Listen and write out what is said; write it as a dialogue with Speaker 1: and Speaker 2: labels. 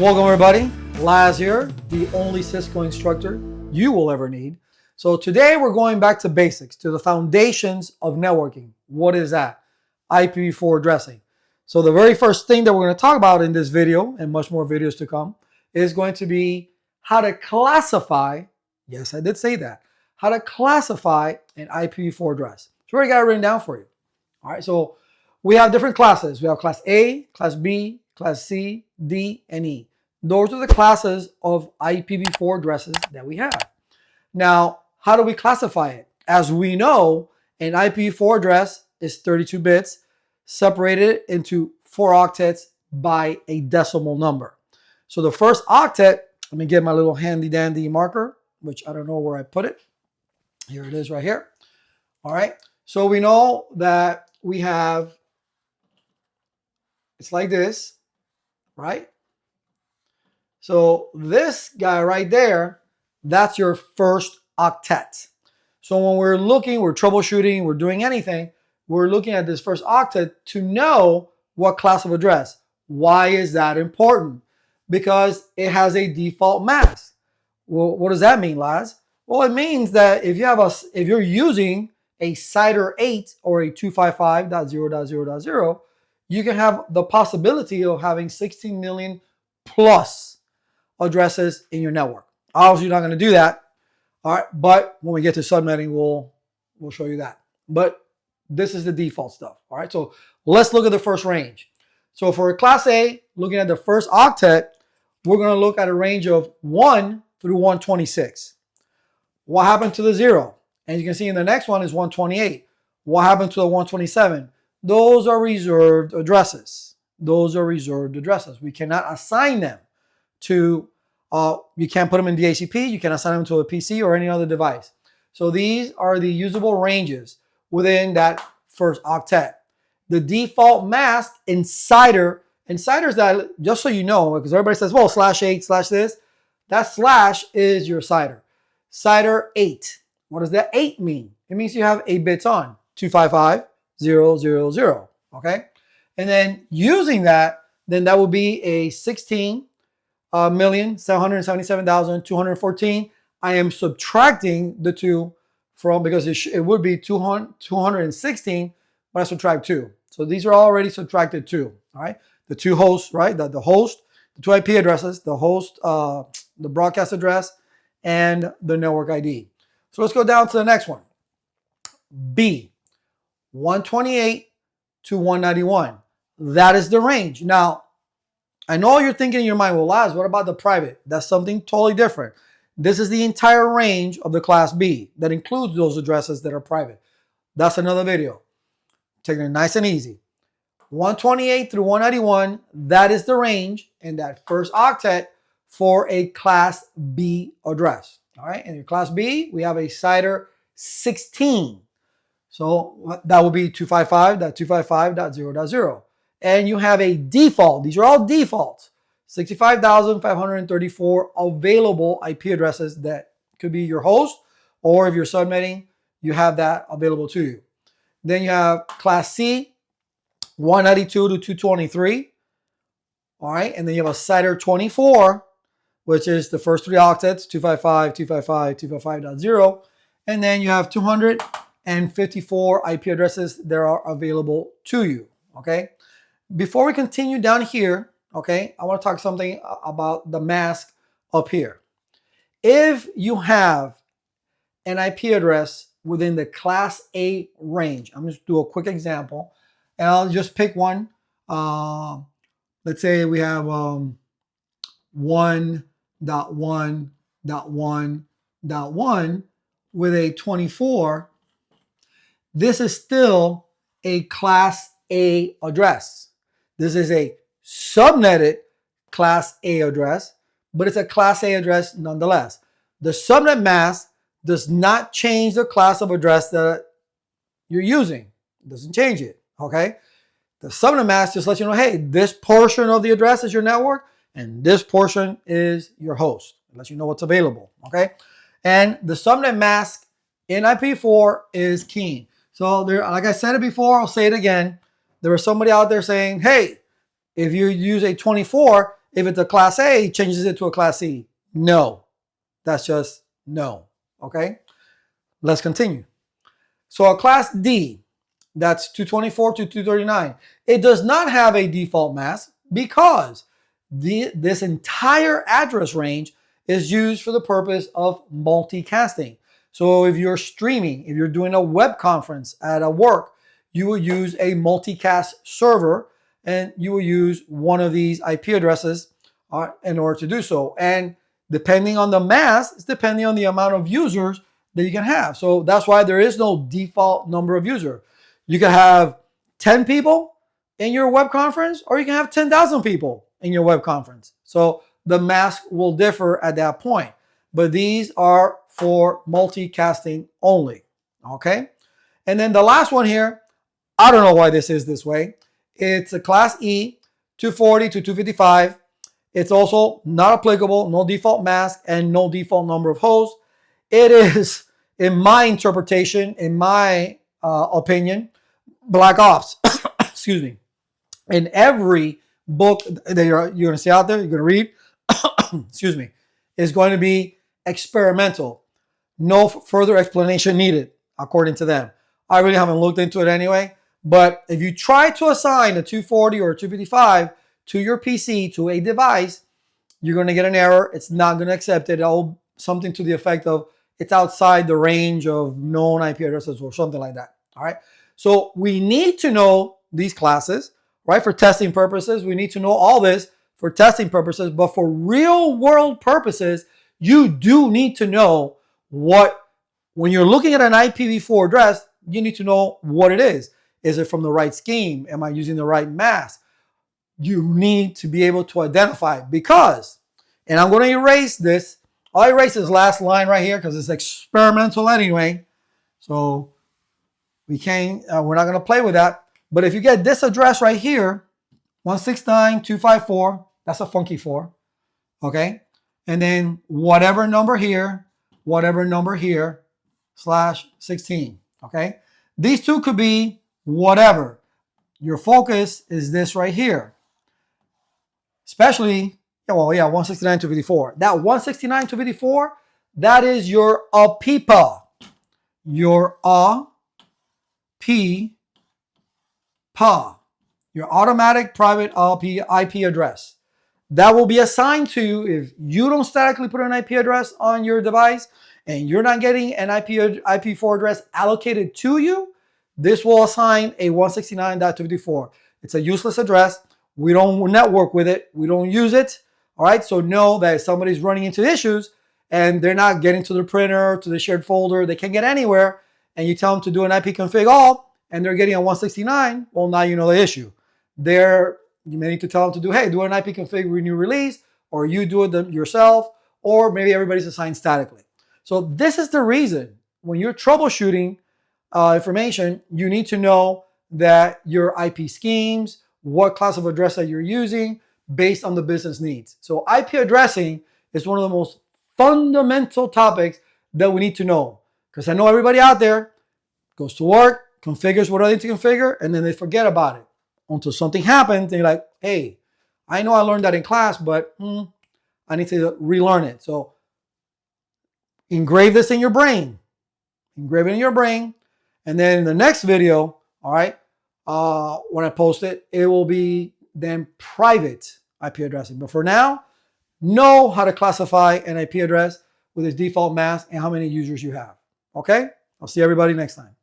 Speaker 1: Welcome everybody, Laz here, the only Cisco instructor you will ever need. So today we're going back to basics, to the foundations of networking. What is that? IPv4 addressing. So the very first thing that we're going to talk about in this video, and much more videos to come, is going to be how to classify, yes I did say that, how to classify an IPv4 address. So we already got it written down for you. All right, so we have different classes. We have class A, class B, class C, D, and E. Those are the classes of IPv4 addresses that we have. Now, how do we classify it? As we know, an IPv4 address is 32 bits separated into 4 octets by a decimal number. So the first octet, let me get my little handy dandy marker, which I don't know where I put it. Here it is right here. All right. So we know that we have, it's like this, right? So this guy right there, that's your first octet. So when we're looking, we're troubleshooting, we're doing anything, we're looking at this first octet to know what class of address. Why is that important? Because it has a default mask. Well, what does that mean, Laz? Well, it means that if you're using a CIDR 8 or a 255.0.0.0, you can have the possibility of having 16 million plus addresses in your network. Obviously, you're not going to do that. All right, but when we get to subnetting, we'll show you that. But this is the default stuff. All right, so let's look at the first range. So for class A, looking at the first octet, we're going to look at a range of 1 through 126. What happened to the 0? And you can see in the next one is 128. What happened to the 127? Those are reserved addresses. Those are reserved addresses. We cannot assign them to, you can't put them in DHCP, you can assign them to a PC or any other device. So these are the usable ranges within that first octet. The default mask in CIDR, and CIDR is that, just so you know, because everybody says, well, /8 / this, that slash is your CIDR. CIDR 8. What does that 8 mean? It means you have 8 bits on, 255.0.0.0, okay? And then using that, then that will be a 16,777,214. I am subtracting the 2 from, because it would be 216, but I subtract 2. So these are already subtracted 2, all right? The 2 hosts, right? The host, the 2 IP addresses, the host, the broadcast address, and the network ID. So let's go down to the next one. B, 128 to 191. That is the range. Now, I know you're thinking in your mind, well, Laz, what about the private? That's something totally different. This is the entire range of the class B that includes those addresses that are private. That's another video. Taking it nice and easy. 128 through 191, that is the range in that first octet for a class B address. All right, in your class B, we have a CIDR 16. So that will be 255.255.0.0. And you have a default, these are all defaults, 65,534 available IP addresses that could be your host, or if you're subnetting, you have that available to you. Then you have class C, 192 to 223. All right, and then you have a CIDR 24, which is the first 3 octets, 255, 255, 255.0. And then you have 254 IP addresses that are available to you, okay? Before we continue down here, okay, I want to talk something about the mask up here. If you have an IP address within the class A range, I'm just do a quick example, and I'll just pick one. Let's say we have 1.1.1.1 with a 24. This is still a class A address. This is a subnetted class A address, but it's a class A address nonetheless. The subnet mask does not change the class of address that you're using. It doesn't change it, okay? The subnet mask just lets you know, hey, this portion of the address is your network, and this portion is your host. It lets you know what's available, okay? And the subnet mask in IPv4 is key. So there, like I said it before, I'll say it again. There was somebody out there saying, hey, if you use a 24, If it's a class A, changes it to a class C. No, that's just no. Okay, let's continue. So a class D, that's 224 to 239. It does not have a default mask because this entire address range is used for the purpose of multicasting. So if you're streaming, if you're doing a web conference at a work, you will use a multicast server and you will use one of these IP addresses in order to do so. And depending on the mask, it's depending on the amount of users that you can have. So that's why there is no default number of users. You can have 10 people in your web conference, or you can have 10,000 people in your web conference. So the mask will differ at that point. But these are for multicasting only. Okay? And then the last one here, I don't know why this is this way. It's a class E, 240 to 255. It's also not applicable, no default mask, and no default number of hosts. It is, in my interpretation, in my opinion, Black Ops. Excuse me. In every book that you're going to see out there, you're going to read, excuse me, is going to be experimental. No further explanation needed, according to them. I really haven't looked into it anyway. But if you try to assign a 240 or a 255 to your PC, to a device, you're going to get an error. It's not going to accept it. It'll something to the effect of it's outside the range of known IP addresses or something like that. All right. So we need to know these classes, right? For testing purposes, we need to know all this for testing purposes. But for real world purposes, you do need to know when you're looking at an IPv4 address, you need to know what it is. Is it from the right scheme? Am I using the right mask? You need to be able to identify because, and I'm going to erase this. I'll erase this last line right here because it's experimental anyway. So we're not going to play with that. But if you get this address right here, 169.254, that's a funky 4. Okay. And then whatever number here, /16. Okay. These two could be whatever. Your focus is this right here. Especially, 169.254. That 169.254, that is your APIPA. Your APIPA. Your automatic private IP address. That will be assigned to you if you don't statically put an IP address on your device and you're not getting an IP4 address allocated to you. This will assign a 169.254. It's a useless address. We don't network with it. We don't use it. All right. So know that if somebody's running into issues and they're not getting to the printer, to the shared folder, they can't get anywhere, and you tell them to do an ipconfig all, and they're getting a 169, well, now you know the issue. You may need to tell them to do an ipconfig renew release, or you do it yourself, or maybe everybody's assigned statically. So this is the reason when you're troubleshooting information, you need to know that your IP schemes, what class of address that you're using based on the business needs. So IP addressing is one of the most fundamental topics that we need to know, because I know everybody out there goes to work, configures what I need to configure, and then they forget about it until something happens. They're like, hey, I know I learned that in class, but I need to relearn it. So engrave this in your brain. Engrave it in your brain. And then in the next video, all right, when I post it, it will be then private IP addressing. But for now, know how to classify an IP address with its default mask and how many users you have. Okay? I'll see everybody next time.